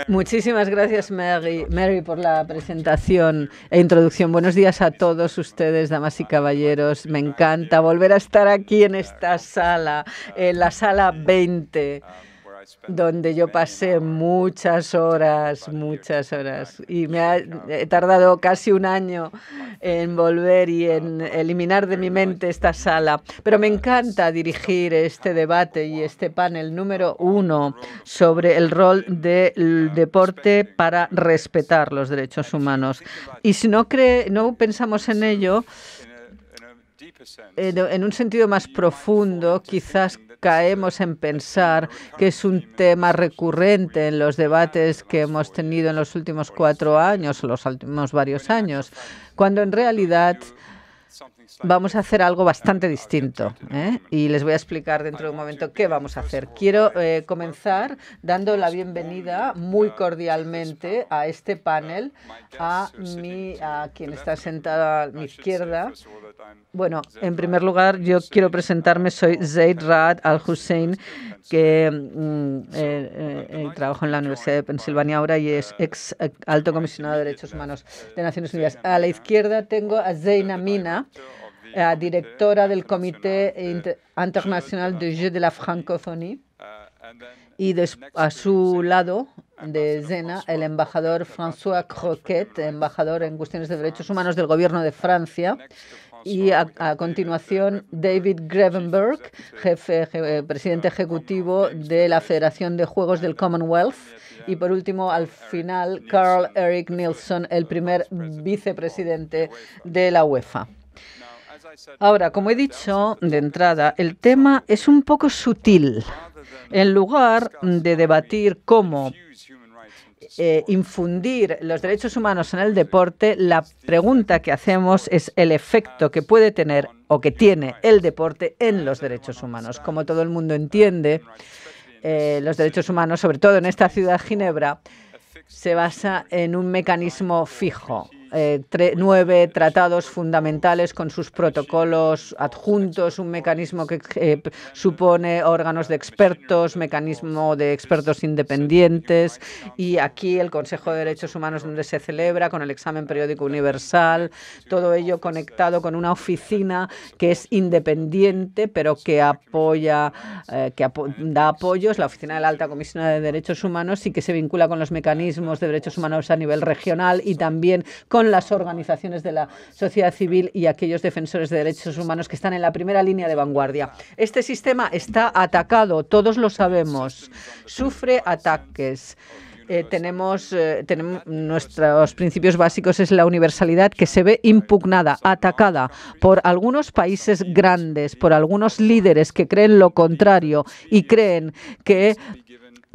Muchísimas gracias, Mary, por la presentación e introducción. Buenos días a todos ustedes, damas y caballeros. Me encanta volver a estar aquí en esta sala, en la sala 20, donde yo pasé muchas horas, y he tardado casi un año en volver y en eliminar de mi mente esta sala. Pero me encanta dirigir este debate y este panel número 1 sobre el rol del deporte para respetar los derechos humanos. Y si no pensamos en ello, en un sentido más profundo, quizás caemos en pensar que es un tema recurrente en los debates que hemos tenido en los últimos 4 años, los últimos varios años, cuando en realidad vamos a hacer algo bastante distinto, y les voy a explicar dentro de un momento qué vamos a hacer. Quiero comenzar dando la bienvenida muy cordialmente a este panel a quien está sentada a mi izquierda. Bueno, en primer lugar, yo quiero presentarme. Soy Zaid Raad Al-Hussein, que trabajo en la Universidad de Pensilvania ahora y es ex alto comisionado de Derechos Humanos de Naciones Unidas. A la izquierda tengo a Zeina Mina, directora del Comité Internacional de Jeux de la Francophonie. Y a su lado de Zeina, el embajador François Croquet, embajador en cuestiones de derechos humanos del Gobierno de Francia. Y a continuación, David Grevenberg, presidente ejecutivo de la Federación de Juegos del Commonwealth. Y por último, al final, Carl Erik Nilsson, el primer vicepresidente de la UEFA. Ahora, como he dicho de entrada, el tema es un poco sutil. En lugar de debatir cómo infundir los derechos humanos en el deporte, la pregunta que hacemos es el efecto que puede tener o que tiene el deporte en los derechos humanos. Como todo el mundo entiende, los derechos humanos, sobre todo en esta ciudad, Ginebra, se basa en un mecanismo fijo. 9 tratados fundamentales con sus protocolos adjuntos, un mecanismo que supone órganos de expertos, mecanismo de expertos independientes, y aquí el Consejo de Derechos Humanos, donde se celebra con el examen periódico universal, todo ello conectado con una oficina que es independiente, pero que da apoyos, la Oficina de la Alta Comisionada de Derechos Humanos, y que se vincula con los mecanismos de derechos humanos a nivel regional y también con las organizaciones de la sociedad civil y aquellos defensores de derechos humanos que están en la primera línea de vanguardia. Este sistema está atacado, todos lo sabemos, sufre ataques. Tenemos nuestros principios básicos, es la universalidad, que se ve impugnada, atacada por algunos países grandes, por algunos líderes que creen lo contrario y creen que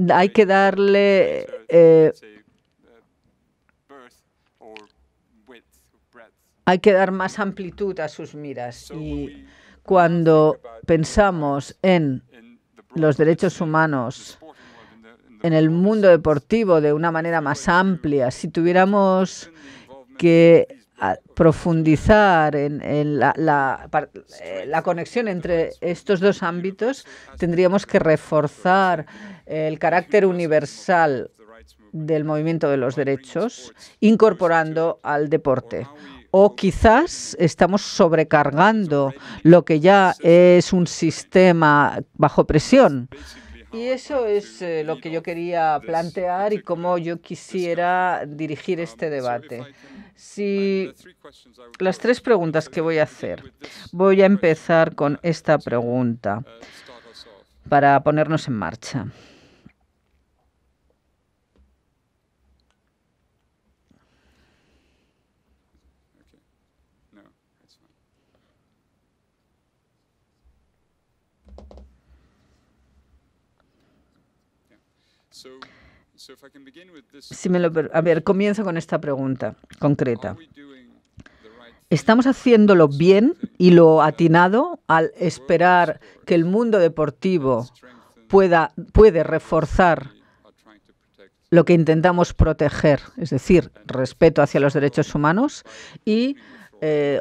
hay que darle hay que dar más amplitud a sus miras. Y cuando pensamos en los derechos humanos en el mundo deportivo de una manera más amplia, si tuviéramos que profundizar en la conexión entre estos dos ámbitos, tendríamos que reforzar el carácter universal del movimiento de los derechos, incorporando al deporte. O quizás estamos sobrecargando lo que ya es un sistema bajo presión. Y eso es lo que yo quería plantear y cómo yo quisiera dirigir este debate. Las 3 preguntas que voy a hacer. Voy a empezar con esta pregunta para ponernos en marcha. Comienzo con esta pregunta concreta. ¿Estamos haciéndolo bien y lo atinado al esperar que el mundo deportivo puede reforzar lo que intentamos proteger, es decir, respeto hacia los derechos humanos, y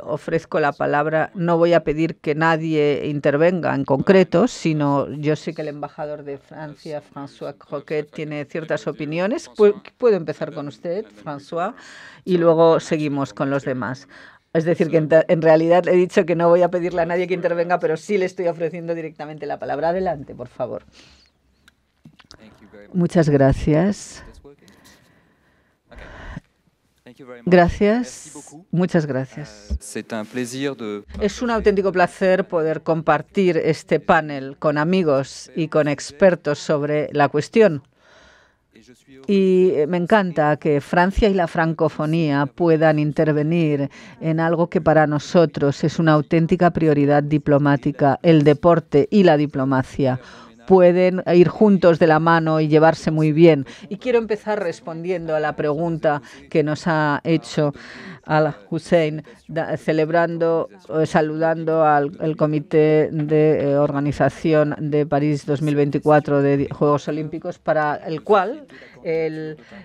ofrezco la palabra. No voy a pedir que nadie intervenga en concreto, sino yo sé que el embajador de Francia, François Croquet, tiene ciertas opiniones. Puedo empezar con usted, François, y luego seguimos con los demás. Es decir, que en realidad he dicho que no voy a pedirle a nadie que intervenga, pero sí le estoy ofreciendo directamente la palabra. Adelante, por favor. Muchas gracias. Gracias, muchas gracias. Es un auténtico placer poder compartir este panel con amigos y con expertos sobre la cuestión. Y me encanta que Francia y la francofonía puedan intervenir en algo que para nosotros es una auténtica prioridad diplomática, el deporte y la diplomacia. Pueden ir juntos de la mano y llevarse muy bien. Y quiero empezar respondiendo a la pregunta que nos ha hecho Al-Hussein, saludando al Comité de Organización de París 2024 de Juegos Olímpicos, para el cual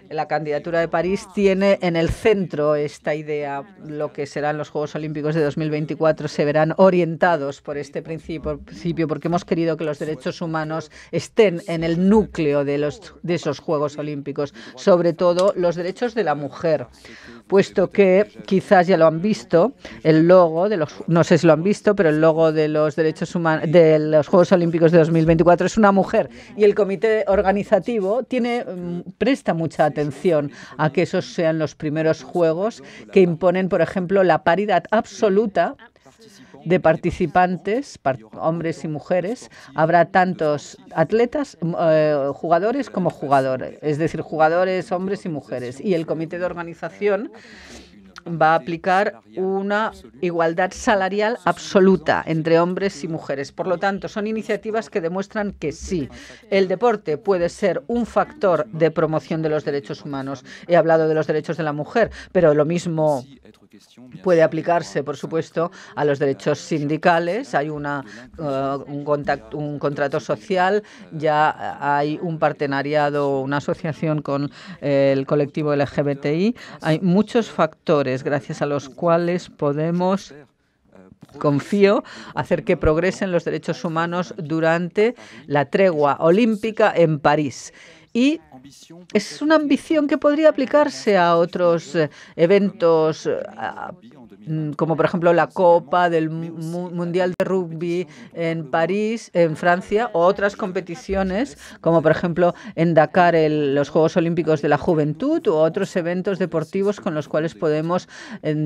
la candidatura de París tiene en el centro esta idea. Lo que serán los Juegos Olímpicos de 2024 se verán orientados por este principio, porque hemos querido que los derechos humanos estén en el núcleo de esos Juegos Olímpicos, sobre todo los derechos de la mujer, puesto que quizás ya lo han visto, el logo de no sé si lo han visto, pero el logo de los derechos humanos de los Juegos Olímpicos de 2024 es una mujer, y el comité organizativo presta mucha atención a que esos sean los primeros Juegos que imponen, por ejemplo, la paridad absoluta de participantes, hombres y mujeres. Habrá tantos atletas, jugadores como jugadores, es decir, jugadores, hombres y mujeres. Y el comité de organización va a aplicar una igualdad salarial absoluta entre hombres y mujeres. Por lo tanto, son iniciativas que demuestran que sí, el deporte puede ser un factor de promoción de los derechos humanos. He hablado de los derechos de la mujer, pero lo mismo puede aplicarse, por supuesto, a los derechos sindicales. Hay un contrato social, ya hay un partenariado, una asociación con el colectivo LGBTI. Hay muchos factores gracias a los cuales podemos, confío, hacer que progresen los derechos humanos durante la tregua olímpica en París. Y es una ambición que podría aplicarse a otros eventos, como por ejemplo la Copa del Mundial de Rugby en París, en Francia, o otras competiciones, como por ejemplo en Dakar los Juegos Olímpicos de la Juventud, u otros eventos deportivos con los cuales podemos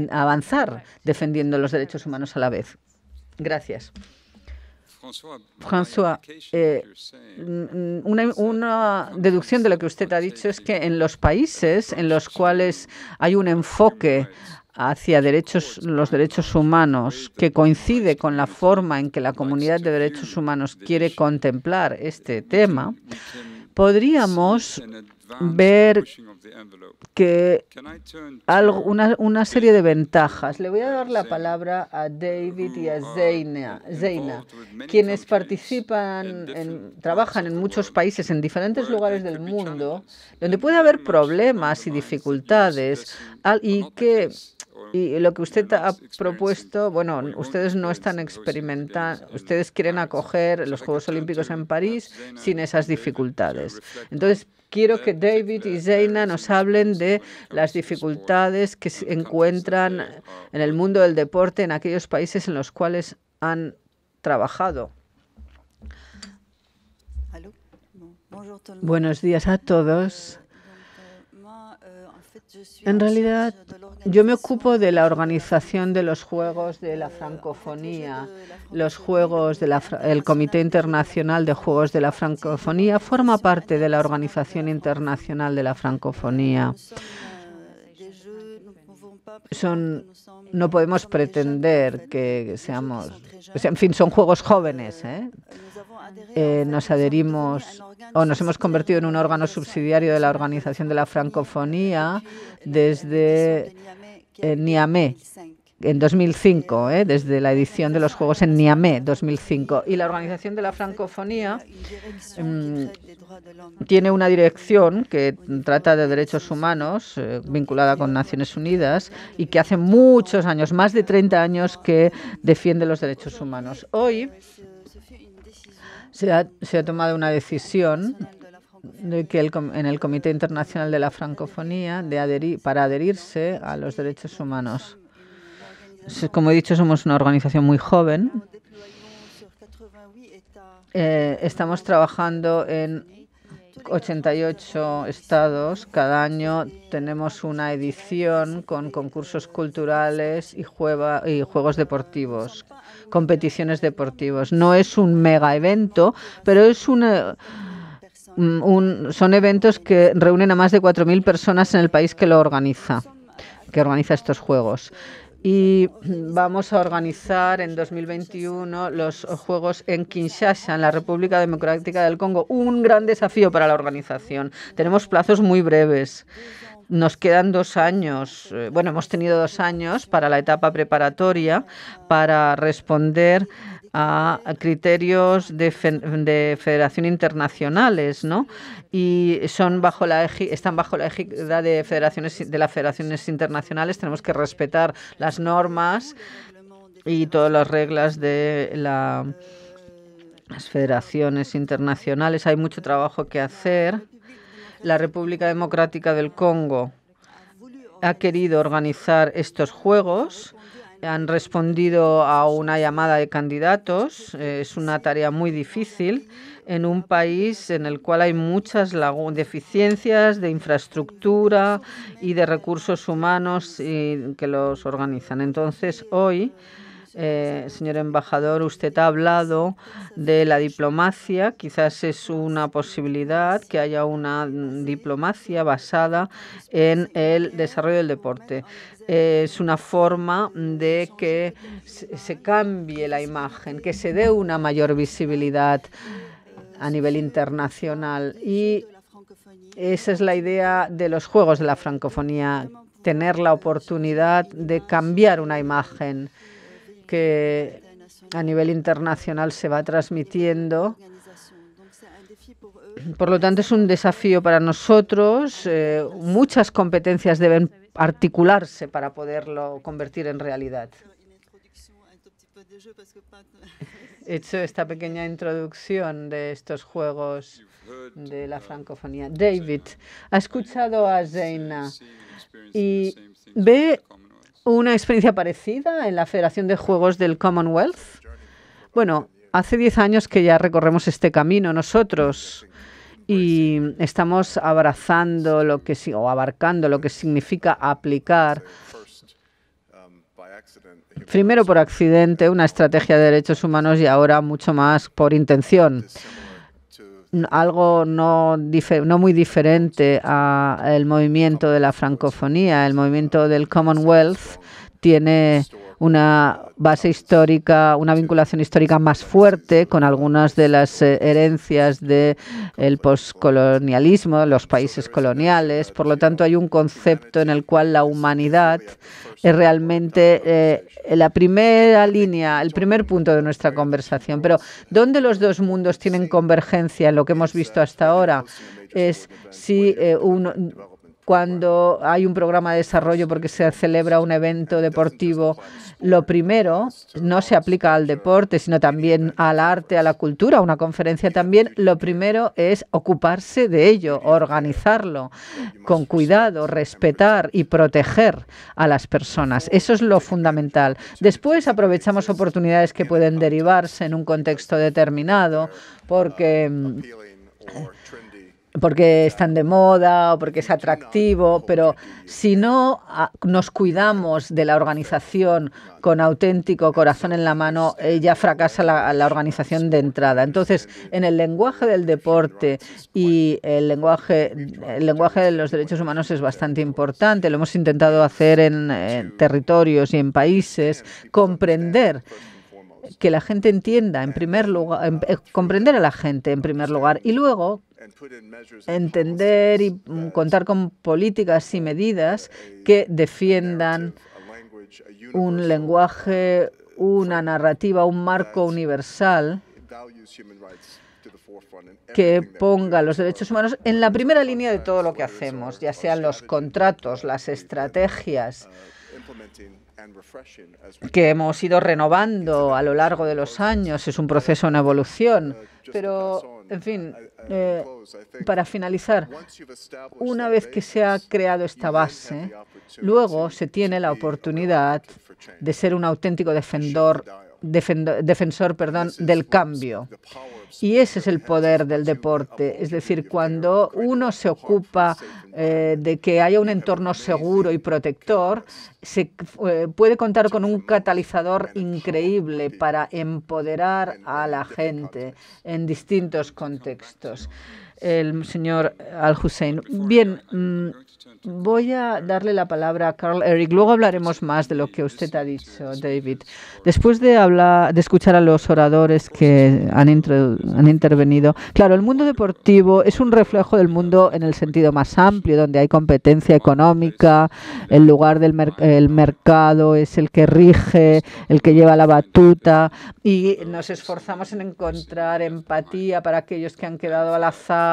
avanzar defendiendo los derechos humanos a la vez. Gracias. François, una deducción de lo que usted ha dicho es que en los países en los cuales hay un enfoque hacia los derechos humanos que coincide con la forma en que la comunidad de derechos humanos quiere contemplar este tema, podríamos ver que una serie de ventajas. Le voy a dar la palabra a David y a Zeina, quienes trabajan en muchos países, en diferentes lugares del mundo, donde puede haber problemas y dificultades, y lo que usted ha propuesto, bueno, ustedes no están experimentando, ustedes quieren acoger los Juegos Olímpicos en París sin esas dificultades. Entonces, quiero que David y Zeina nos hablen de las dificultades que se encuentran en el mundo del deporte en aquellos países en los cuales han trabajado. Buenos días a todos. En realidad, yo me ocupo de la organización de los Juegos de la Francofonía. El Comité Internacional de Juegos de la Francofonía forma parte de la Organización Internacional de la Francofonía. No podemos pretender que seamos... en fin, son juegos jóvenes, nos adherimos o nos hemos convertido en un órgano subsidiario de la Organización de la Francofonía desde Niamey en 2005, desde la edición de los Juegos en Niamey, 2005. Y la Organización de la Francofonía tiene una dirección que trata de derechos humanos vinculada con Naciones Unidas y que hace muchos años, más de 30 años, que defiende los derechos humanos. Hoy se ha tomado una decisión de que en el Comité Internacional de la Francofonía para adherirse a los derechos humanos. Como he dicho, somos una organización muy joven. Estamos trabajando en 88 estados. Cada año tenemos una edición con concursos culturales y juegos deportivos, competiciones deportivas. No es un mega evento, pero es son eventos que reúnen a más de 4.000 personas en el país que organiza estos juegos. Y vamos a organizar en 2021 los Juegos en Kinshasa, en la República Democrática del Congo. Un gran desafío para la organización. Tenemos plazos muy breves. Nos quedan 2 años. Bueno, hemos tenido 2 años para la etapa preparatoria para responder a criterios de federación internacionales, ¿no? Y están bajo la égida de las federaciones internacionales. Tenemos que respetar las normas y todas las reglas de las federaciones internacionales. Hay mucho trabajo que hacer. La República Democrática del Congo ha querido organizar estos juegos. Han respondido a una llamada de candidatos. Es una tarea muy difícil en un país en el cual hay muchas deficiencias de infraestructura y de recursos humanos que los organizan. Entonces, hoy, señor embajador, usted ha hablado de la diplomacia. Quizás es una posibilidad que haya una diplomacia basada en el desarrollo del deporte. Es una forma de que se cambie la imagen, que se dé una mayor visibilidad a nivel internacional. Y esa es la idea de los Juegos de la Francofonía, tener la oportunidad de cambiar una imagen que a nivel internacional se va transmitiendo. Por lo tanto, es un desafío para nosotros. Muchas competencias deben articularse para poderlo convertir en realidad. He hecho esta pequeña introducción de estos Juegos de la Francofonía. David, ha escuchado a Zeina y ve una experiencia parecida en la Federación de Juegos del Commonwealth. Bueno, hace 10 años que ya recorremos este camino nosotros y estamos abarcando lo que significa aplicar, primero por accidente, una estrategia de derechos humanos y ahora mucho más por intención. Algo no muy diferente al movimiento de la francofonía. El movimiento del Commonwealth tiene una base histórica, una vinculación histórica más fuerte con algunas de las herencias del postcolonialismo, los países coloniales. Por lo tanto, hay un concepto en el cual la humanidad es realmente la primera línea, el primer punto de nuestra conversación. Pero ¿dónde los dos mundos tienen convergencia en lo que hemos visto hasta ahora? Es si cuando hay un programa de desarrollo porque se celebra un evento deportivo, lo primero no se aplica al deporte, sino también al arte, a la cultura, a una conferencia también. Lo primero es ocuparse de ello, organizarlo con cuidado, respetar y proteger a las personas. Eso es lo fundamental. Después aprovechamos oportunidades que pueden derivarse en un contexto determinado porque están de moda o porque es atractivo, pero si no nos cuidamos de la organización con auténtico corazón en la mano, ya fracasa la organización de entrada. Entonces, en el lenguaje del deporte y el lenguaje de los derechos humanos es bastante importante. Lo hemos intentado hacer en territorios y en países, comprender que la gente entienda, en primer lugar, comprender a la gente en primer lugar y luego entender y contar con políticas y medidas que defiendan un lenguaje, una narrativa, un marco universal que ponga los derechos humanos en la primera línea de todo lo que hacemos, ya sean los contratos, las estrategias que hemos ido renovando a lo largo de los años. Es un proceso, una evolución. Pero, en fin, para finalizar, una vez que se ha creado esta base, luego se tiene la oportunidad de ser un auténtico defensor del cambio. Y ese es el poder del deporte. Es decir, cuando uno se ocupa de que haya un entorno seguro y protector, se puede contar con un catalizador increíble para empoderar a la gente en distintos contextos. El señor Al-Hussein. Bien, voy a darle la palabra a Karl-Erik. Luego hablaremos más de lo que usted ha dicho, David. Después de escuchar a los oradores que han intervenido, claro, el mundo deportivo es un reflejo del mundo en el sentido más amplio, donde hay competencia económica, el lugar del mercado es el que rige, el que lleva la batuta, y nos esforzamos en encontrar empatía para aquellos que han quedado a la zaga.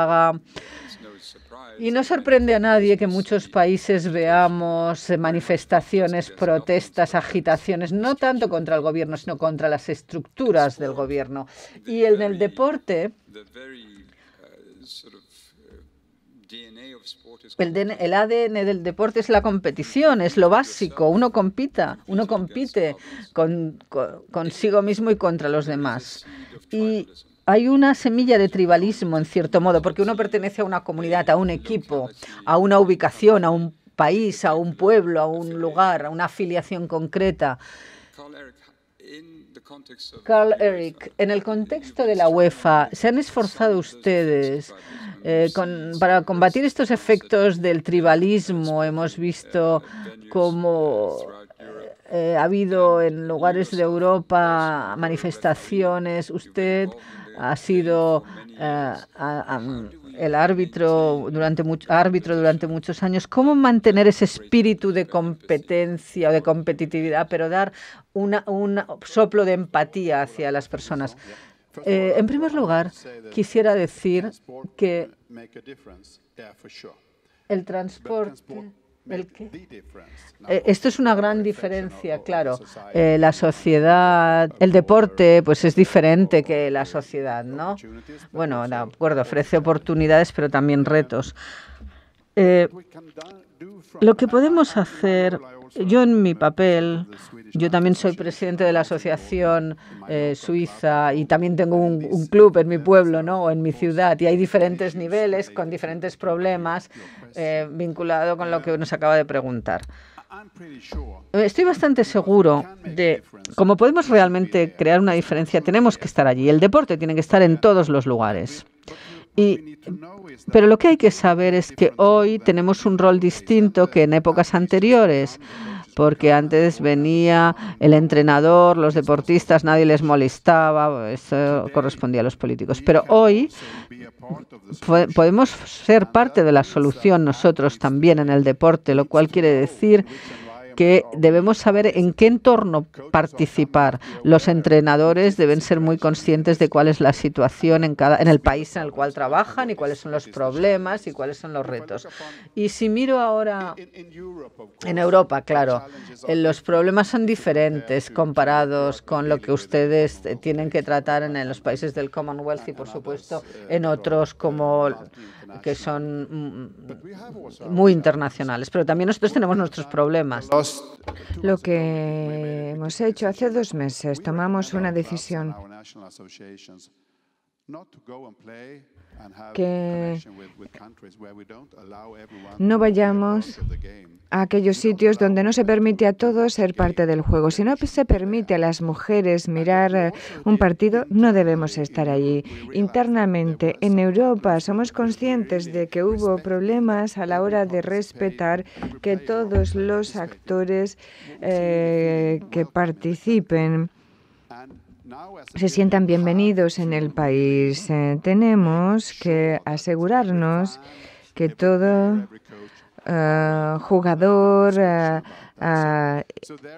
Y no sorprende a nadie que en muchos países veamos manifestaciones, protestas, agitaciones, no tanto contra el gobierno, sino contra las estructuras del gobierno. Y en el deporte, el ADN del deporte es la competición, es lo básico. Uno compite consigo mismo y contra los demás. Y hay una semilla de tribalismo, en cierto modo, porque uno pertenece a una comunidad, a un equipo, a una ubicación, a un país, a un pueblo, a un lugar, a una afiliación concreta. Karl-Erik, en el contexto de la UEFA, ¿se han esforzado ustedes para combatir estos efectos del tribalismo? Hemos visto cómo ha habido en lugares de Europa manifestaciones. Usted ha sido el árbitro durante muchos años. ¿Cómo mantener ese espíritu de competencia o de competitividad, pero dar un soplo de empatía hacia las personas? En primer lugar, quisiera decir que el transporte... Esto es una gran diferencia, claro. La sociedad, el deporte, pues es diferente que la sociedad, ¿no? Bueno, de acuerdo, ofrece oportunidades, pero también retos. Lo que podemos hacer, yo en mi papel, yo también soy presidente de la Asociación Suiza y también tengo un club en mi pueblo, ¿no? O en mi ciudad, y hay diferentes niveles con diferentes problemas vinculado con lo que nos acaba de preguntar. Estoy bastante seguro de cómo podemos realmente crear una diferencia. Tenemos que estar allí. El deporte tiene que estar en todos los lugares. Pero lo que hay que saber es que hoy tenemos un rol distinto que en épocas anteriores, porque antes venía el entrenador, los deportistas, nadie les molestaba, eso correspondía a los políticos. Pero hoy podemos ser parte de la solución nosotros también en el deporte, lo cual quiere decir que debemos saber en qué entorno participar. Los entrenadores deben ser muy conscientes de cuál es la situación en el país en el cual trabajan y cuáles son los problemas y cuáles son los retos. Y si miro ahora en Europa, claro, los problemas son diferentes comparados con lo que ustedes tienen que tratar en los países del Commonwealth y, por supuesto, en otros que son muy internacionales. Pero también nosotros tenemos nuestros problemas. Lo que hemos hecho hace 2 meses, tomamos una decisión que no vayamos a aquellos sitios donde no se permite a todos ser parte del juego. Si no se permite a las mujeres mirar un partido, no debemos estar allí. Internamente, en Europa, somos conscientes de que hubo problemas a la hora de respetar que todos los actores que participen se sientan bienvenidos en el país. Tenemos que asegurarnos que todo jugador,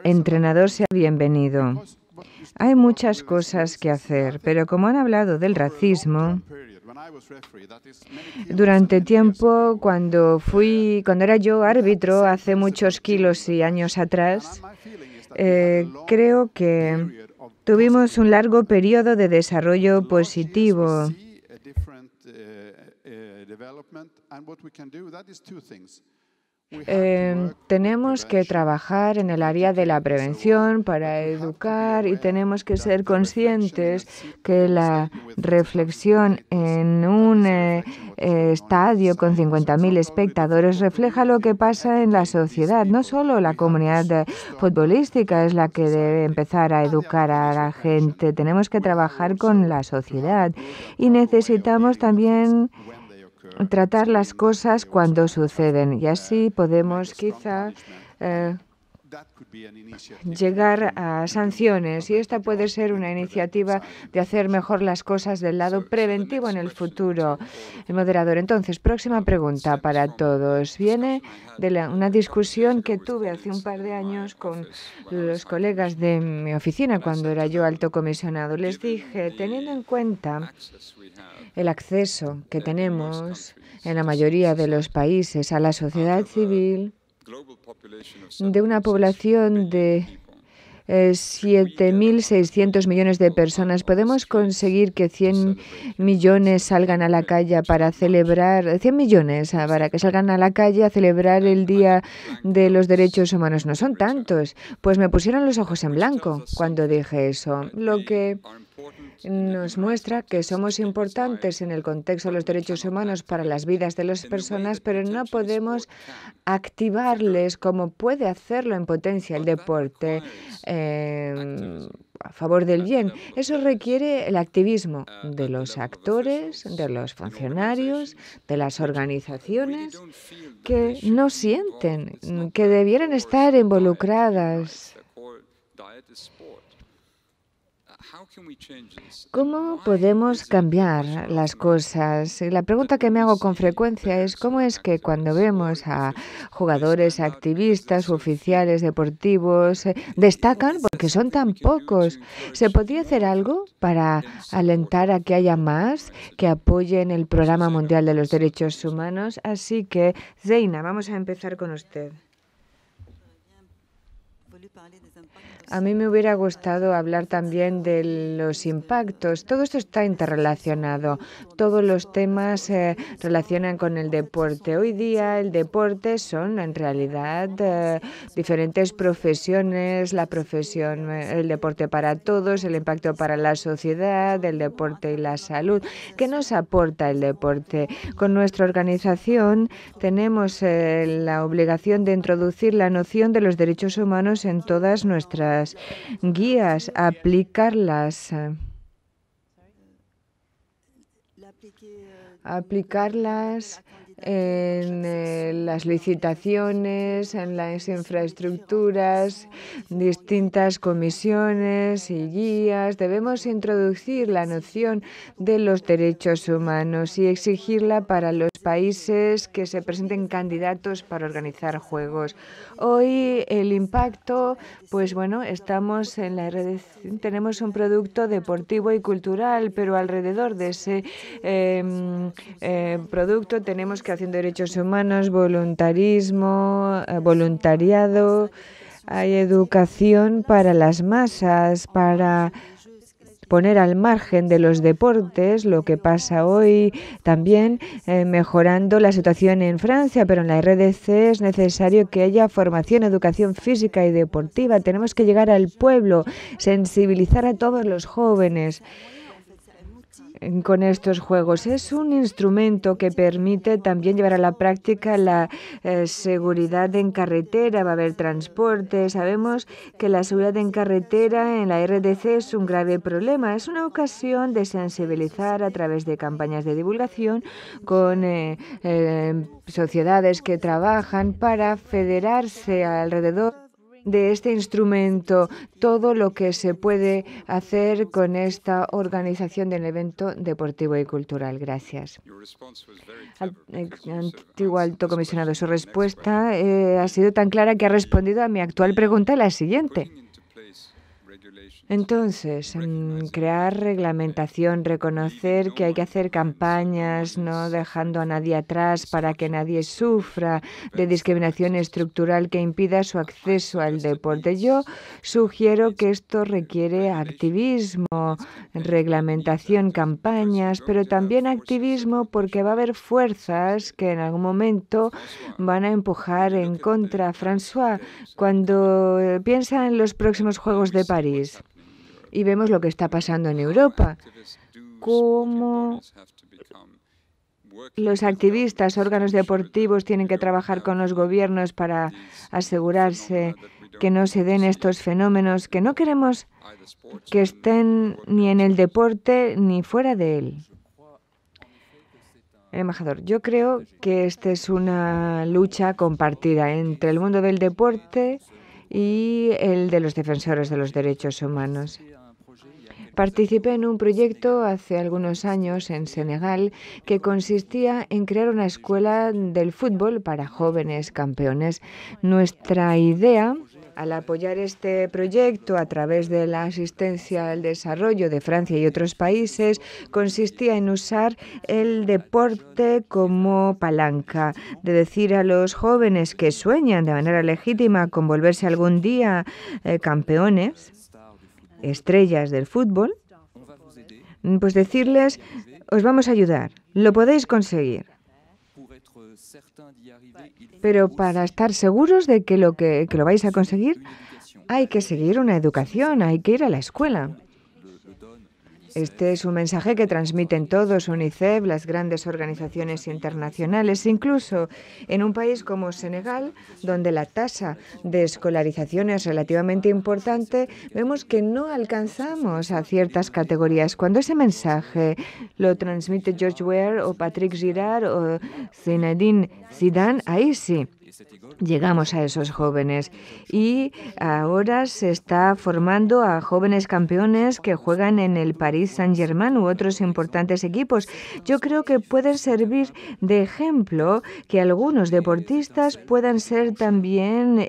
entrenador sea bienvenido. Hay muchas cosas que hacer, pero como han hablado del racismo, durante tiempo, cuando era yo árbitro, hace muchos kilos y años atrás, creo que tuvimos un largo periodo de desarrollo positivo. Tenemos que trabajar en el área de la prevención para educar y tenemos que ser conscientes que la reflexión en un estadio con 50.000 espectadores refleja lo que pasa en la sociedad. No solo la comunidad futbolística es la que debe empezar a educar a la gente, tenemos que trabajar con la sociedad y necesitamos también tratar las cosas cuando suceden y así podemos quizá llegar a sanciones y esta puede ser una iniciativa de hacer mejor las cosas del lado preventivo en el futuro. El moderador, entonces, próxima pregunta para todos. Viene de una discusión que tuve hace un par de años con los colegas de mi oficina cuando era yo alto comisionado. Les dije, teniendo en cuenta el acceso que tenemos en la mayoría de los países a la sociedad civil, de una población de 7.600 millones de personas, ¿podemos conseguir que 100 millones salgan a la calle para celebrar, 100 millones para que salgan a la calle a celebrar el Día de los Derechos Humanos? No son tantos. Pues me pusieron los ojos en blanco cuando dije eso, lo que nos muestra que somos importantes en el contexto de los derechos humanos para las vidas de las personas, pero no podemos activarles como puede hacerlo en potencia el deporte a favor del bien. Eso requiere el activismo de los actores, de los funcionarios, de las organizaciones que no sienten, que debieran estar involucradas. ¿Cómo podemos cambiar las cosas? La pregunta que me hago con frecuencia es ¿cómo es que cuando vemos a jugadores, activistas, oficiales deportivos destacan porque son tan pocos? ¿Se podría hacer algo para alentar a que haya más que apoyen el Programa Mundial de los Derechos Humanos? Así que, Zeina, vamos a empezar con usted. A mí me hubiera gustado hablar también de los impactos. Todo esto está interrelacionado. Todos los temas se relacionan con el deporte. Hoy día el deporte son en realidad diferentes profesiones, el deporte para todos, el impacto para la sociedad, el deporte y la salud. ¿Qué nos aporta el deporte? Con nuestra organización tenemos la obligación de introducir la noción de los derechos humanos en todas nuestras guías, aplicarlas en las licitaciones, en las infraestructuras, distintas comisiones y guías. Debemos introducir la noción de los derechos humanos y exigirla para los países que se presenten candidatos para organizar juegos. Hoy el impacto, pues bueno, estamos en la red, tenemos un producto deportivo y cultural, pero alrededor de ese producto tenemos creación de derechos humanos, voluntarismo, voluntariado, hay educación para las masas, para poner al margen de los deportes lo que pasa hoy, también mejorando la situación en Francia, pero en la RDC es necesario que haya formación, educación física y deportiva. Tenemos que llegar al pueblo, sensibilizar a todos los jóvenes con estos juegos. Es un instrumento que permite también llevar a la práctica la seguridad en carretera. Va a haber transporte. Sabemos que la seguridad en carretera en la RDC es un grave problema. Es una ocasión de sensibilizar a través de campañas de divulgación con sociedades que trabajan para federarse alrededor de este instrumento, todo lo que se puede hacer con esta organización del evento deportivo y cultural. Gracias. Antiguo alto comisionado, su respuesta ha sido tan clara que ha respondido a mi actual pregunta, la siguiente. Entonces, crear reglamentación, reconocer que hay que hacer campañas, no dejando a nadie atrás para que nadie sufra de discriminación estructural que impida su acceso al deporte. Yo sugiero que esto requiere activismo, reglamentación, campañas, pero también activismo porque va a haber fuerzas que en algún momento van a empujar en contra. François, cuando piensa en los próximos Juegos de París, y vemos lo que está pasando en Europa, cómo los activistas, órganos deportivos tienen que trabajar con los gobiernos para asegurarse que no se den estos fenómenos que no queremos que estén ni en el deporte ni fuera de él. El embajador, yo creo que esta es una lucha compartida entre el mundo del deporte y el de los defensores de los derechos humanos. Participé en un proyecto hace algunos años en Senegal que consistía en crear una escuela del fútbol para jóvenes campeones. Nuestra idea, al apoyar este proyecto a través de la asistencia al desarrollo de Francia y otros países, consistía en usar el deporte como palanca, de decir a los jóvenes que sueñan de manera legítima con volverse algún día campeones, estrellas del fútbol, pues decirles, os vamos a ayudar, lo podéis conseguir. Pero para estar seguros de que lo vais a conseguir, hay que seguir una educación, hay que ir a la escuela. Este es un mensaje que transmiten todos, UNICEF, las grandes organizaciones internacionales, incluso en un país como Senegal, donde la tasa de escolarización es relativamente importante, vemos que no alcanzamos a ciertas categorías. Cuando ese mensaje lo transmite George Weah o Patrick Girard o Zinedine Zidane, ahí sí llegamos a esos jóvenes, y ahora se está formando a jóvenes campeones que juegan en el Paris Saint-Germain u otros importantes equipos. Yo creo que puede servir de ejemplo que algunos deportistas puedan ser también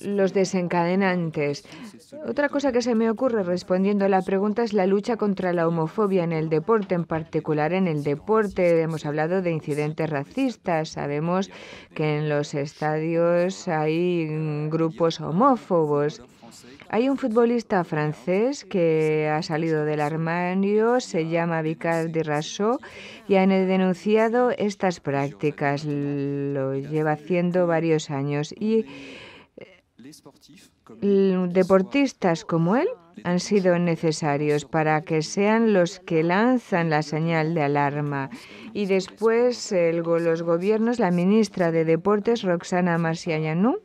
los desencadenantes. Otra cosa que se me ocurre respondiendo a la pregunta es la lucha contra la homofobia en el deporte, en particular en el deporte. Hemos hablado de incidentes racistas. Sabemos que en los estadios hay grupos homófobos. Hay un futbolista francés que ha salido del armario, se llama Vicard Dirachot, y ha denunciado estas prácticas. Lo lleva haciendo varios años. Y deportistas como él han sido necesarios para que sean los que lanzan la señal de alarma. Y después los gobiernos, la ministra de Deportes, Roxana Marciano,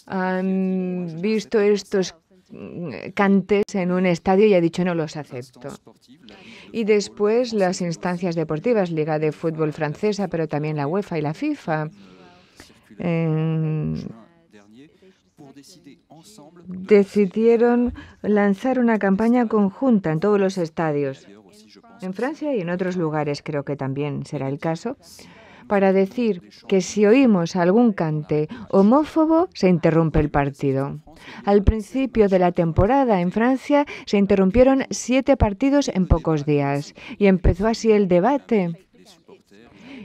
han visto estos cantes en un estadio y ha dicho no los acepto. Y después las instancias deportivas, Liga de Fútbol Francesa, pero también la UEFA y la FIFA, decidieron lanzar una campaña conjunta en todos los estadios, en Francia y en otros lugares, creo que también será el caso, para decir que si oímos algún cante homófobo, se interrumpe el partido. Al principio de la temporada en Francia se interrumpieron 7 partidos en pocos días y empezó así el debate.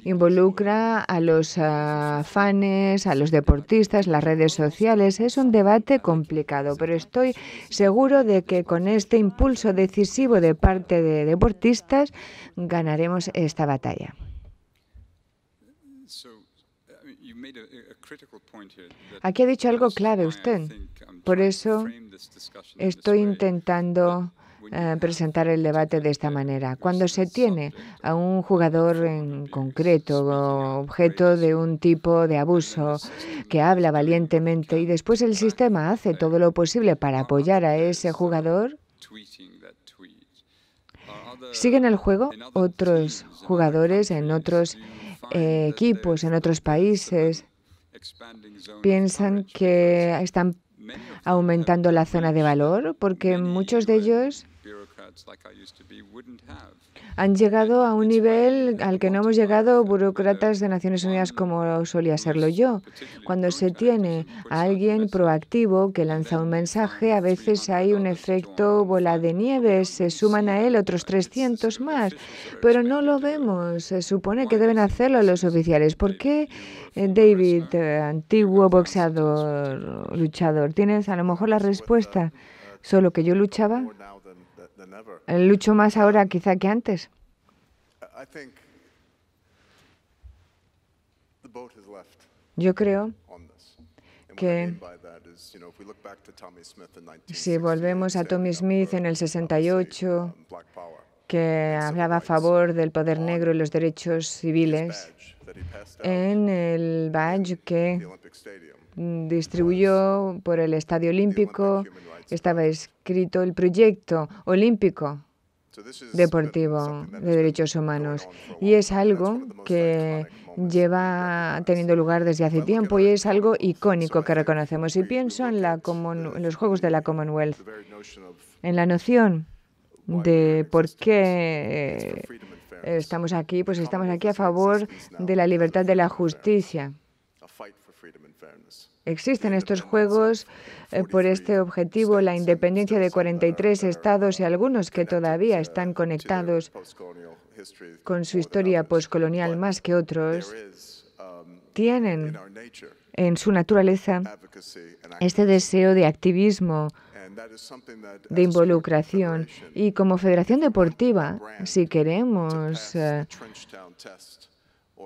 Involucra a los fans, a los deportistas, las redes sociales. Es un debate complicado, pero estoy seguro de que con este impulso decisivo de parte de deportistas ganaremos esta batalla. Aquí ha dicho algo clave usted. Por eso estoy intentando presentar el debate de esta manera. Cuando se tiene a un jugador en concreto, objeto de un tipo de abuso, que habla valientemente y después el sistema hace todo lo posible para apoyar a ese jugador, siguen el juego otros jugadores en otros equipos, en otros países. Piensan que están aumentando la zona de valor porque muchos de ellos han llegado a un nivel al que no hemos llegado burócratas de Naciones Unidas como solía serlo yo. Cuando se tiene a alguien proactivo que lanza un mensaje, a veces hay un efecto bola de nieve, se suman a él otros 300 más, pero no lo vemos. Se supone que deben hacerlo los oficiales. ¿Por qué, David, antiguo boxeador, luchador, tienes a lo mejor la respuesta? ¿Solo que yo luchaba? ¿Lucho más ahora quizá que antes? Yo creo que si volvemos a Tommy Smith en el 68, que hablaba a favor del poder negro y los derechos civiles, en el badge que distribuyó por el Estadio Olímpico estaba escrito el proyecto olímpico deportivo de derechos humanos, y es algo que lleva teniendo lugar desde hace tiempo y es algo icónico que reconocemos. Y pienso en los Juegos de la Commonwealth, en la noción de por qué estamos aquí. Pues estamos aquí a favor de la libertad, de la justicia. Existen estos juegos por este objetivo, la independencia de 43 estados y algunos que todavía están conectados con su historia postcolonial más que otros, tienen en su naturaleza este deseo de activismo, de involucración. Y como federación deportiva, si queremos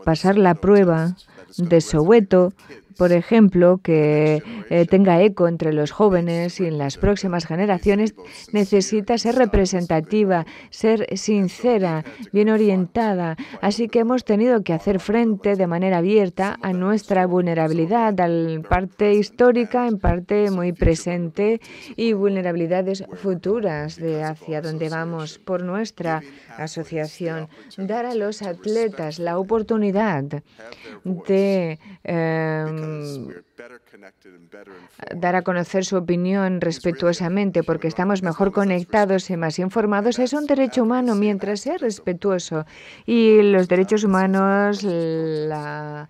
pasar la prueba de Soweto, por ejemplo, que tenga eco entre los jóvenes y en las próximas generaciones, necesita ser representativa, ser sincera, bien orientada. Así que hemos tenido que hacer frente de manera abierta a nuestra vulnerabilidad, en parte histórica, en parte muy presente, y vulnerabilidades futuras de hacia dónde vamos por nuestra asociación. Dar a los atletas la oportunidad de dar a conocer su opinión respetuosamente, porque estamos mejor conectados y más informados, es un derecho humano mientras sea respetuoso. Y los derechos humanos, la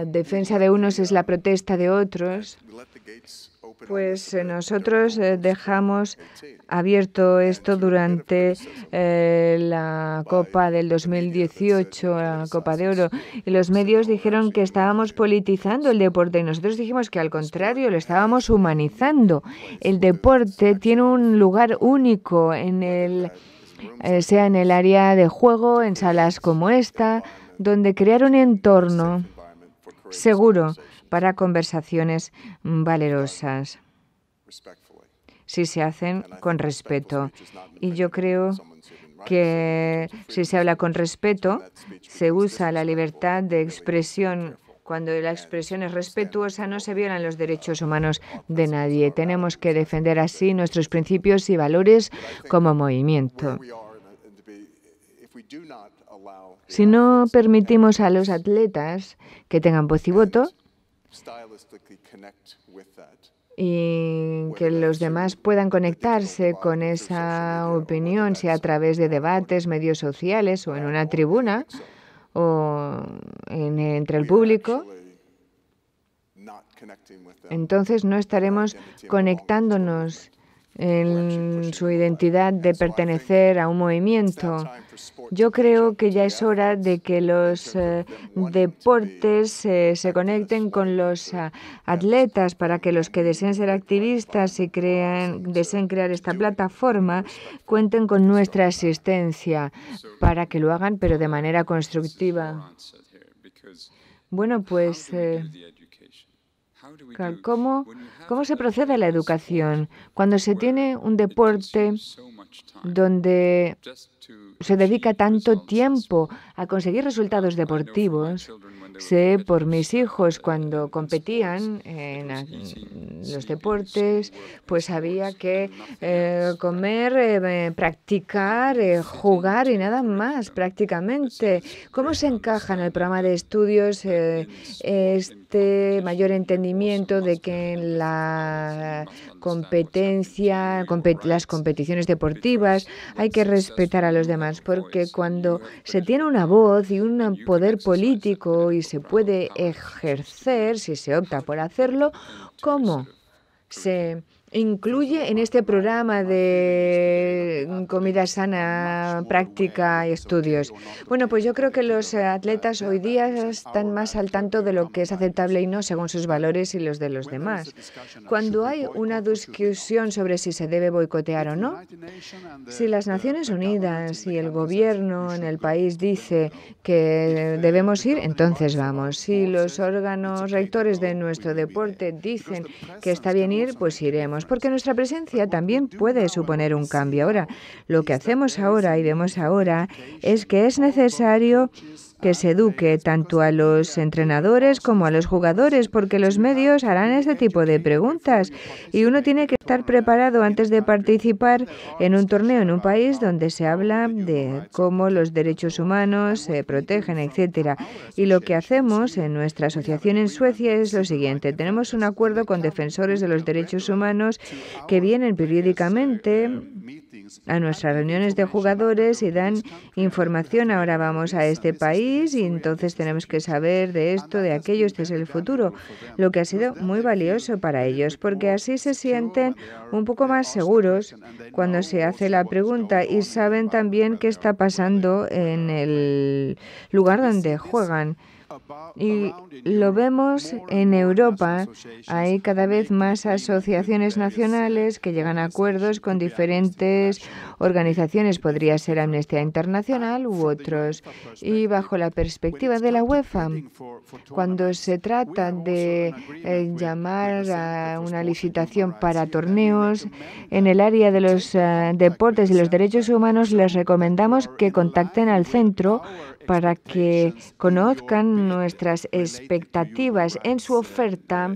defensa de unos es la protesta de otros. Pues nosotros dejamos abierto esto durante la Copa del 2018, la Copa de Oro, y los medios dijeron que estábamos politizando el deporte y nosotros dijimos que al contrario, lo estábamos humanizando. El deporte tiene un lugar único sea en el área de juego, en salas como esta, donde crear un entorno seguro para conversaciones valerosas, si se hacen con respeto. Y yo creo que si se habla con respeto, se usa la libertad de expresión. Cuando la expresión es respetuosa, no se violan los derechos humanos de nadie. Tenemos que defender así nuestros principios y valores como movimiento. Si no permitimos a los atletas que tengan voz y voto, y que los demás puedan conectarse con esa opinión, sea a través de debates, medios sociales o en una tribuna o entre el público, entonces no estaremos conectándonos en su identidad de pertenecer a un movimiento. Yo creo que ya es hora de que los deportes se conecten con los atletas para que los que deseen ser activistas y deseen crear esta plataforma cuenten con nuestra asistencia para que lo hagan, pero de manera constructiva. Bueno, pues ¿Cómo se procede a la educación cuando se tiene un deporte donde se dedica tanto tiempo a conseguir resultados deportivos? Sé por mis hijos cuando competían en los deportes, pues había que comer, practicar, jugar y nada más prácticamente. ¿Cómo se encaja en el programa de estudios este mayor entendimiento de que en la competencia, las competiciones deportivas, hay que respetar a los demás? Porque cuando se tiene una voz y un poder político y se puede ejercer, si se opta por hacerlo, ¿cómo se incluye en este programa de comida sana, práctica y estudios? Bueno, pues yo creo que los atletas hoy día están más al tanto de lo que es aceptable y no según sus valores y los de los demás. Cuando hay una discusión sobre si se debe boicotear o no, si las Naciones Unidas y el gobierno en el país dice que debemos ir, entonces vamos. Si los órganos rectores de nuestro deporte dicen que está bien ir, pues iremos, porque nuestra presencia también puede suponer un cambio. Ahora, lo que hacemos ahora y vemos ahora es que es necesario que se eduque tanto a los entrenadores como a los jugadores, porque los medios harán este tipo de preguntas y uno tiene que estar preparado antes de participar en un torneo en un país donde se habla de cómo los derechos humanos se protegen, etcétera. Y lo que hacemos en nuestra asociación en Suecia es lo siguiente: tenemos un acuerdo con defensores de los derechos humanos que vienen periódicamente a nuestras reuniones de jugadores y dan información. Ahora vamos a este país y entonces tenemos que saber de esto, de aquello, este es el futuro, lo que ha sido muy valioso para ellos, porque así se sienten un poco más seguros cuando se hace la pregunta y saben también qué está pasando en el lugar donde juegan. Y lo vemos en Europa. Hay cada vez más asociaciones nacionales que llegan a acuerdos con diferentes organizaciones. Podría ser Amnistía Internacional u otros. Y bajo la perspectiva de la UEFA, cuando se trata de llamar a una licitación para torneos en el área de los deportes y los derechos humanos, les recomendamos que contacten al centro para que conozcan nuestras expectativas en su oferta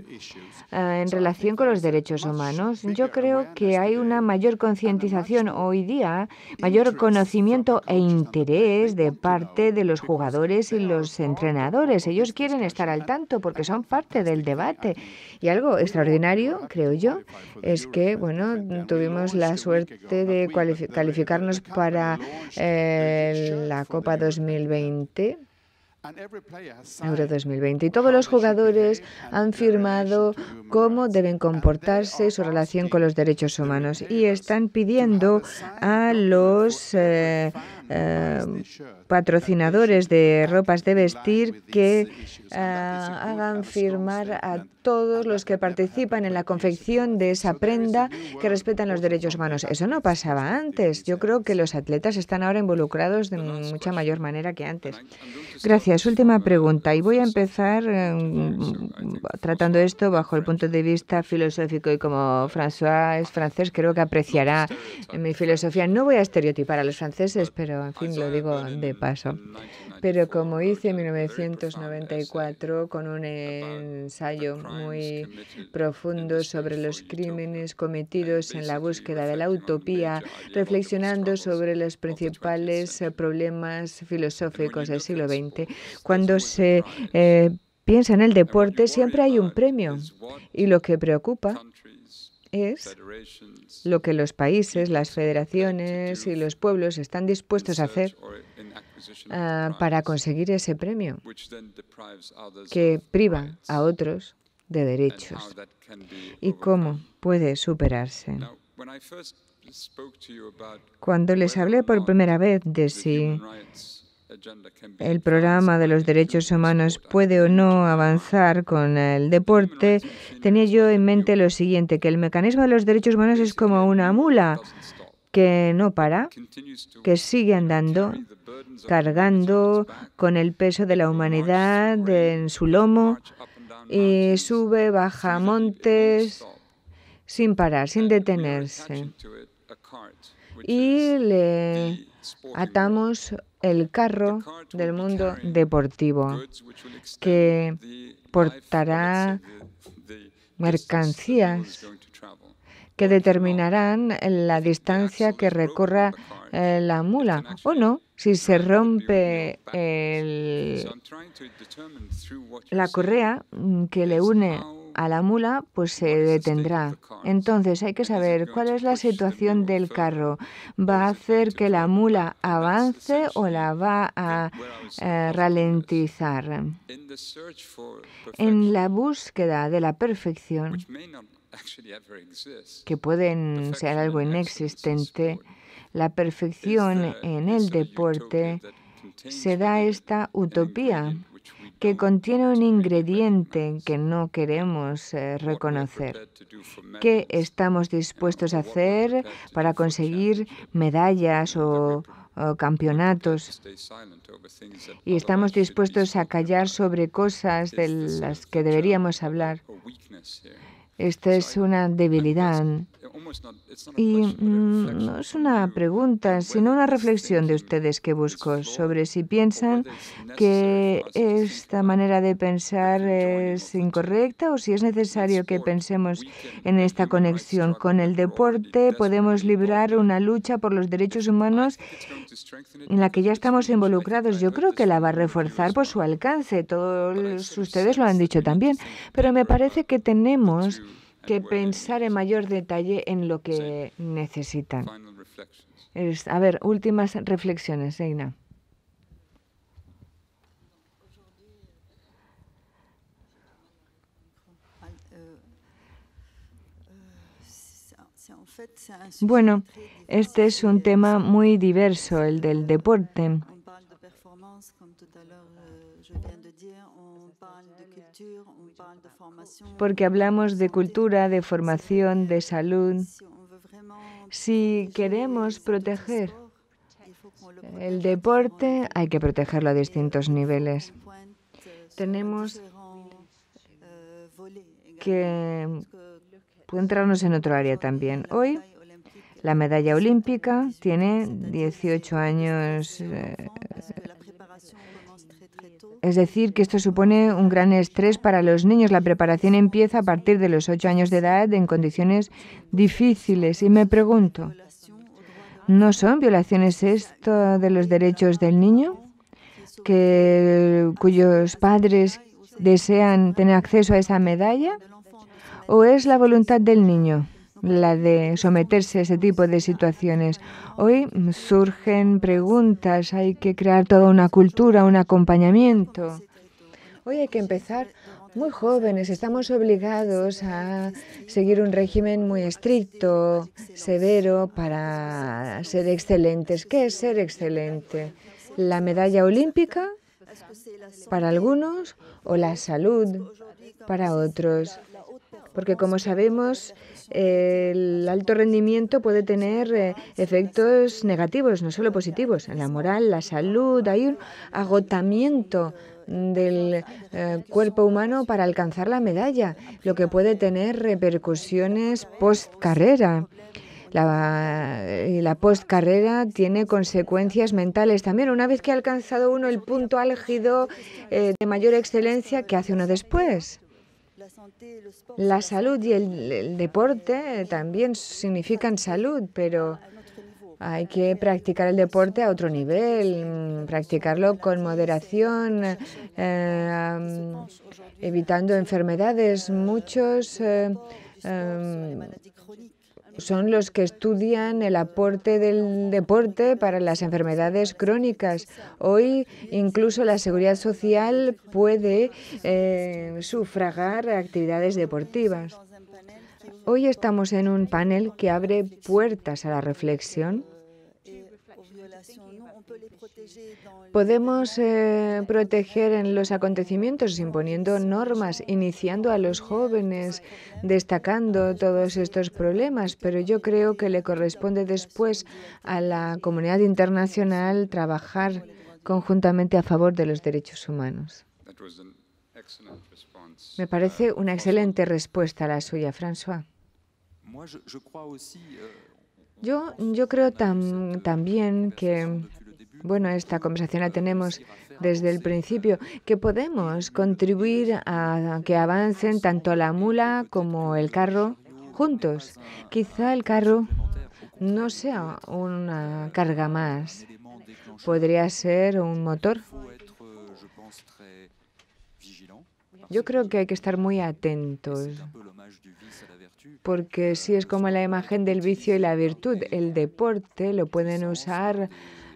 en relación con los derechos humanos. Yo creo que hay una mayor concientización hoy día, mayor conocimiento e interés de parte de los jugadores y los entrenadores. Ellos quieren estar al tanto porque son parte del debate. Y algo extraordinario, creo yo, es que, bueno, tuvimos la suerte de calificarnos para la Copa 2020. Euro 2020. Y todos los jugadores han firmado cómo deben comportarse su relación con los derechos humanos y están pidiendo a los patrocinadores de ropas de vestir que hagan firmar a todos los que participan en la confección de esa prenda que respetan los derechos humanos. Eso no pasaba antes. Yo creo que los atletas están ahora involucrados de mucha mayor manera que antes. Gracias. Última pregunta. Y voy a empezar tratando esto bajo el punto de vista filosófico. Y como François es francés, creo que apreciará mi filosofía. No voy a estereotipar a los franceses, pero en fin, lo digo de paso. Pero como hice en 1994 con un ensayo muy profundo sobre los crímenes cometidos en la búsqueda de la utopía, reflexionando sobre los principales problemas filosóficos del siglo XX, cuando se piensa en el deporte siempre hay un premio y lo que preocupa es lo que los países, las federaciones y los pueblos están dispuestos a hacer para conseguir ese premio, que priva a otros de derechos. ¿Y cómo puede superarse? Cuando les hablé por primera vez de si el programa de los derechos humanos puede o no avanzar con el deporte, tenía yo en mente lo siguiente, que el mecanismo de los derechos humanos es como una mula que no para, que sigue andando, cargando con el peso de la humanidad en su lomo, y sube, baja montes sin parar, sin detenerse. Y le atamos el carro del mundo deportivo que portará mercancías que determinarán la distancia que recorra la mula. O no, si se rompe la correa que le une a la mula, pues se detendrá. Entonces hay que saber cuál es la situación del carro. ¿Va a hacer que la mula avance o la va a ralentizar? En la búsqueda de la perfección, que pueden ser algo inexistente, la perfección en el deporte se da esta utopía que contiene un ingrediente que no queremos reconocer. ¿Qué estamos dispuestos a hacer para conseguir medallas o campeonatos? Y estamos dispuestos a callar sobre cosas de las que deberíamos hablar. Esta es una debilidad. Y no es una pregunta, sino una reflexión de ustedes que busco sobre si piensan que esta manera de pensar es incorrecta o si es necesario que pensemos en esta conexión con el deporte. Podemos librar una lucha por los derechos humanos en la que ya estamos involucrados. Yo creo que la va a reforzar por su alcance. Todos ustedes lo han dicho también. Pero me parece que tenemos que pensar en mayor detalle en lo que necesitan. A ver, últimas reflexiones, Zeina. Bueno, este es un tema muy diverso, el del deporte. Porque hablamos de cultura, de formación, de salud. Si queremos proteger el deporte, hay que protegerlo a distintos niveles. Tenemos que centrarnos en otro área también. Hoy, la medalla olímpica tiene 18 años. Es decir, que esto supone un gran estrés para los niños. La preparación empieza a partir de los 8 años de edad en condiciones difíciles. Y me pregunto, ¿no son violaciones esto de los derechos del niño? ¿Cuyos padres desean tener acceso a esa medalla? ¿O es la voluntad del niño la de someterse a ese tipo de situaciones? Hoy surgen preguntas, hay que crear toda una cultura, un acompañamiento. Hoy hay que empezar muy jóvenes, estamos obligados a seguir un régimen muy estricto, severo, para ser excelentes. ¿Qué es ser excelente? ¿La medalla olímpica para algunos o la salud para otros? Porque, como sabemos, el alto rendimiento puede tener efectos negativos, no solo positivos. En la moral, la salud, hay un agotamiento del cuerpo humano para alcanzar la medalla, lo que puede tener repercusiones post-carrera. La post-carrera tiene consecuencias mentales también. Una vez que ha alcanzado uno el punto álgido de mayor excelencia, ¿qué hace uno después? La salud y el deporte también significan salud, pero hay que practicar el deporte a otro nivel, practicarlo con moderación, evitando enfermedades. Muchos son los que estudian el aporte del deporte para las enfermedades crónicas. Hoy incluso la Seguridad Social puede sufragar actividades deportivas. Hoy estamos en un panel que abre puertas a la reflexión. Podemos proteger en los acontecimientos imponiendo normas, iniciando a los jóvenes, destacando todos estos problemas, pero yo creo que le corresponde después a la comunidad internacional trabajar conjuntamente a favor de los derechos humanos. Me parece una excelente respuesta la suya, François. Yo creo también que, bueno, esta conversación la tenemos desde el principio, que podemos contribuir a que avancen tanto la mula como el carro juntos. Quizá el carro no sea una carga más, podría ser un motor. Yo creo que hay que estar muy atentos, porque sí es como la imagen del vicio y la virtud. El deporte lo pueden usar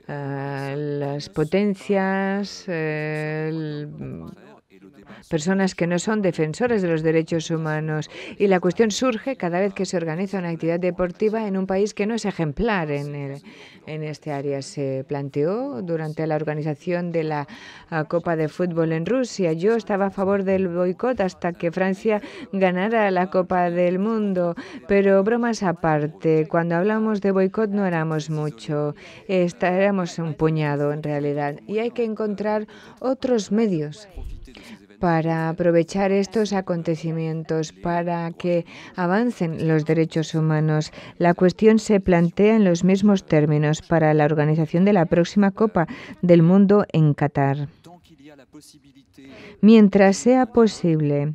las potencias, personas que no son defensores de los derechos humanos. Y la cuestión surge cada vez que se organiza una actividad deportiva en un país que no es ejemplar en este área. Se planteó durante la organización de la Copa de Fútbol en Rusia. Yo estaba a favor del boicot hasta que Francia ganara la Copa del Mundo. Pero bromas aparte, cuando hablamos de boicot no éramos mucho, éramos un puñado en realidad. Y hay que encontrar otros medios para aprovechar estos acontecimientos, para que avancen los derechos humanos. La cuestión se plantea en los mismos términos para la organización de la próxima Copa del Mundo en Qatar. Mientras sea posible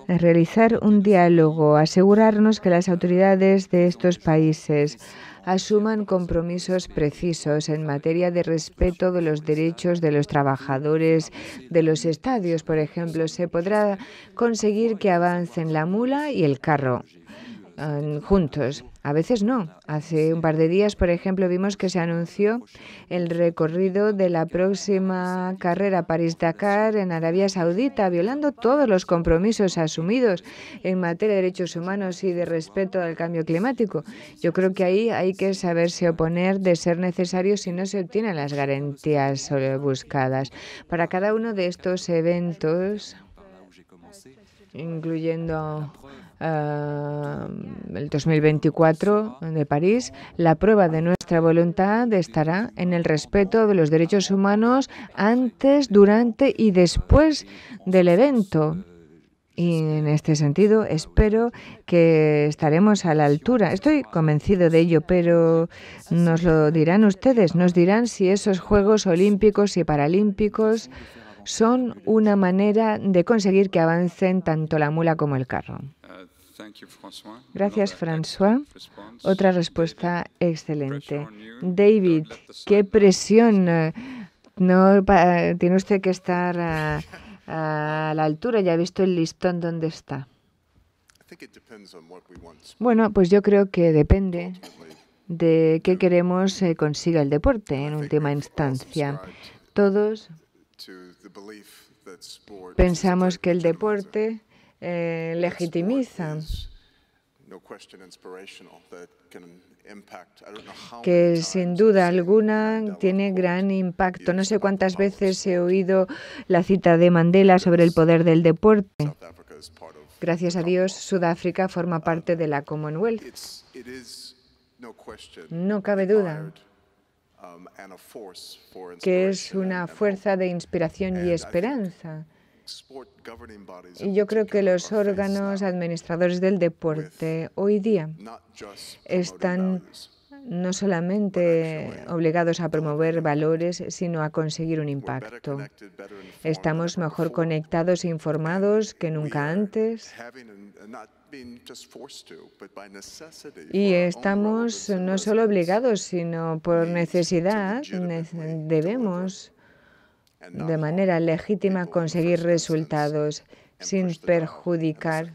realizar un diálogo, asegurarnos que las autoridades de estos países asuman compromisos precisos en materia de respeto de los derechos de los trabajadores de los estadios, por ejemplo, se podrá conseguir que avancen la mula y el carro juntos. A veces no. Hace un par de días, por ejemplo, vimos que se anunció el recorrido de la próxima carrera París-Dakar en Arabia Saudita, violando todos los compromisos asumidos en materia de derechos humanos y de respeto al cambio climático. Yo creo que ahí hay que saberse oponer de ser necesario si no se obtienen las garantías buscadas. Para cada uno de estos eventos, incluyendo el 2024 de París, la prueba de nuestra voluntad estará en el respeto de los derechos humanos antes, durante y después del evento. Y en este sentido espero que estaremos a la altura. Estoy convencido de ello, pero nos lo dirán ustedes, nos dirán si esos Juegos Olímpicos y Paralímpicos son una manera de conseguir que avancen tanto la mula como el carro. Gracias, François. Otra respuesta excelente. David, qué presión. Tiene usted que estar a la altura. Ya ha visto el listón donde está. Bueno, pues yo creo que depende de qué queremos consiga el deporte en última instancia. Todos pensamos que el deporte legitimiza, que sin duda alguna tiene gran impacto. No sé cuántas veces he oído la cita de Mandela sobre el poder del deporte. Gracias a Dios, Sudáfrica forma parte de la Commonwealth. No cabe duda que es una fuerza de inspiración y esperanza. Y yo creo que los órganos administradores del deporte hoy día están no solamente obligados a promover valores, sino a conseguir un impacto. Estamos mejor conectados e informados que nunca antes. Y estamos no solo obligados, sino por necesidad, debemos de manera legítima conseguir resultados sin perjudicar,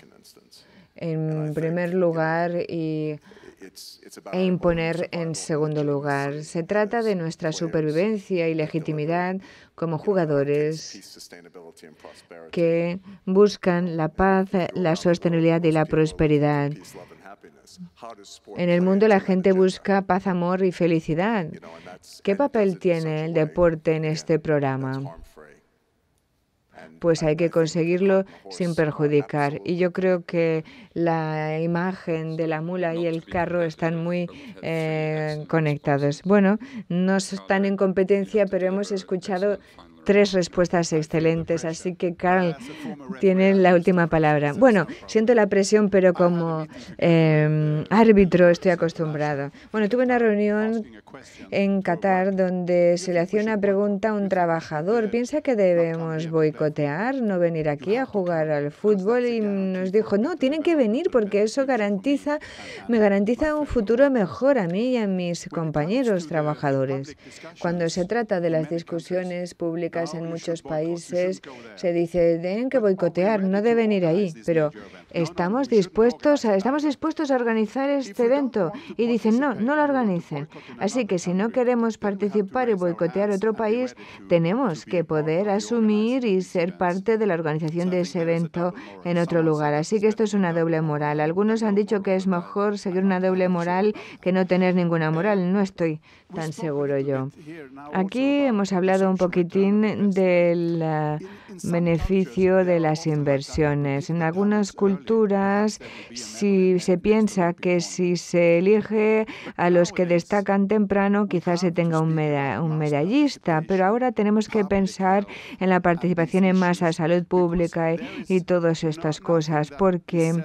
en primer lugar, e imponer en segundo lugar. Se trata de nuestra supervivencia y legitimidad como jugadores que buscan la paz, la sostenibilidad y la prosperidad. En el mundo la gente busca paz, amor y felicidad. ¿Qué papel tiene el deporte en este programa? Pues hay que conseguirlo sin perjudicar. Y yo creo que la imagen de la mula y el carro están muy conectados. Bueno, no están en competencia, pero hemos escuchado 3 respuestas excelentes, así que Carl tiene la última palabra. Bueno, siento la presión, pero como árbitro estoy acostumbrado. Bueno, tuve una reunión en Qatar donde se le hacía una pregunta a un trabajador. ¿Piensa que debemos boicotear, no venir aquí a jugar al fútbol? Y nos dijo, no, tienen que venir porque eso me garantiza un futuro mejor a mí y a mis compañeros trabajadores. Cuando se trata de las discusiones públicas en muchos países, se dice, tienen que boicotear, no deben ir ahí, pero estamos dispuestos a organizar este evento. Y dicen, no lo organicen. Así que si no queremos participar y boicotear otro país, tenemos que poder asumir y ser parte de la organización de ese evento en otro lugar. Así que esto es una doble moral. Algunos han dicho que es mejor seguir una doble moral que no tener ninguna moral. No estoy tan seguro yo. Aquí hemos hablado un poquitín del beneficio de las inversiones. En algunas culturas, si se piensa que si se elige a los que destacan temprano, quizás se tenga un medallista, pero ahora tenemos que pensar en la participación en masa, salud pública y todas estas cosas, porque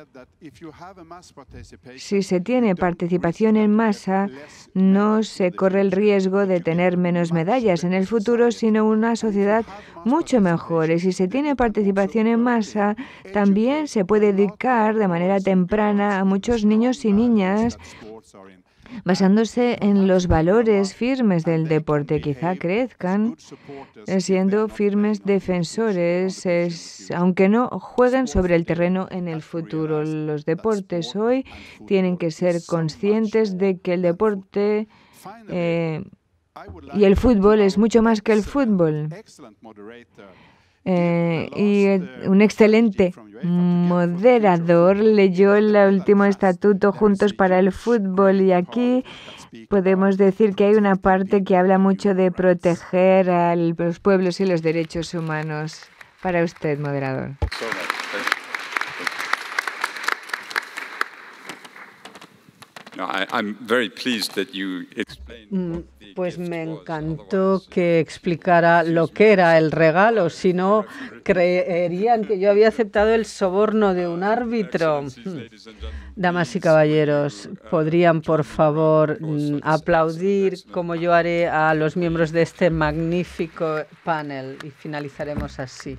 si se tiene participación en masa, no se corre el riesgo de tener menos medallas en el futuro, sino una sociedad mucho mejor. Y si se tiene participación en masa, también se puede dedicar de manera temprana a muchos niños y niñas basándose en los valores firmes del deporte. Quizá crezcan siendo firmes defensores, aunque no jueguen sobre el terreno en el futuro. Los deportes hoy tienen que ser conscientes de que el deporte y el fútbol es mucho más que el fútbol. Y un excelente moderador leyó el último estatuto Juntos para el Fútbol, y aquí podemos decir que hay una parte que habla mucho de proteger a los pueblos y los derechos humanos. Para usted, moderador. Pues me encantó que explicara lo que era el regalo, si no creerían que yo había aceptado el soborno de un árbitro. Damas y caballeros, ¿podrían por favor aplaudir como yo haré a los miembros de este magnífico panel? Y finalizaremos así.